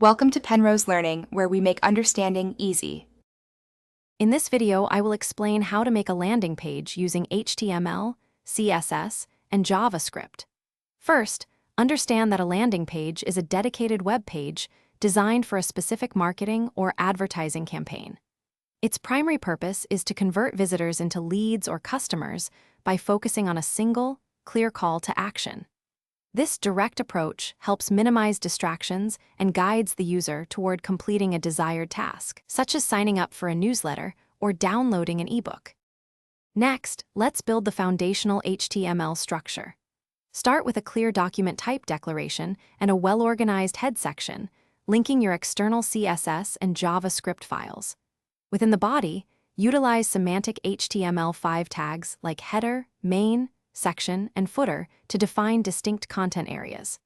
Welcome to Penrose Learning, where we make understanding easy. In this video, I will explain how to make a landing page using HTML, CSS, and JavaScript. First, understand that a landing page is a dedicated web page designed for a specific marketing or advertising campaign. Its primary purpose is to convert visitors into leads or customers by focusing on a single, clear call to action. This direct approach helps minimize distractions and guides the user toward completing a desired task, such as signing up for a newsletter or downloading an ebook. Next, let's build the foundational HTML structure. Start with a clear document type declaration and a well-organized head section, linking your external CSS and JavaScript files. Within the body, utilize semantic HTML5 tags like header, main, section, and footer to define distinct content areas.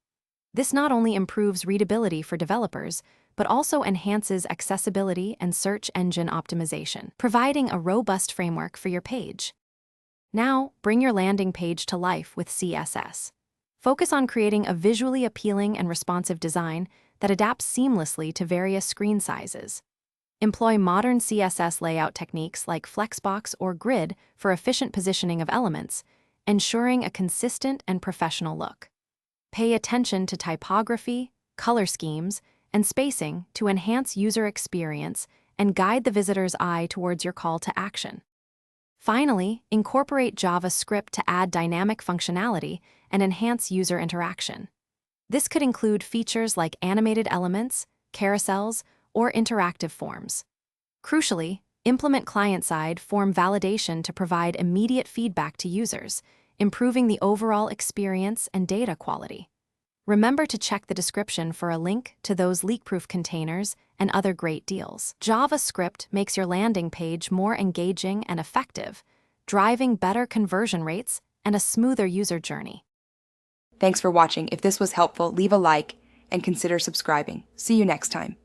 This not only improves readability for developers, but also enhances accessibility and search engine optimization, providing a robust framework for your page. Now, bring your landing page to life with CSS. Focus on creating a visually appealing and responsive design that adapts seamlessly to various screen sizes. Employ modern CSS layout techniques like Flexbox or Grid for efficient positioning of elements, ensuring a consistent and professional look. Pay attention to typography, color schemes, and spacing to enhance user experience and guide the visitor's eye towards your call to action. Finally, incorporate JavaScript to add dynamic functionality and enhance user interaction. This could include features like animated elements, carousels, or interactive forms. Crucially, implement client-side form validation to provide immediate feedback to users, improving the overall experience and data quality. Remember to check the description for a link to those leak-proof containers and other great deals. JavaScript makes your landing page more engaging and effective, driving better conversion rates and a smoother user journey. Thanks for watching. If this was helpful, leave a like and consider subscribing. See you next time.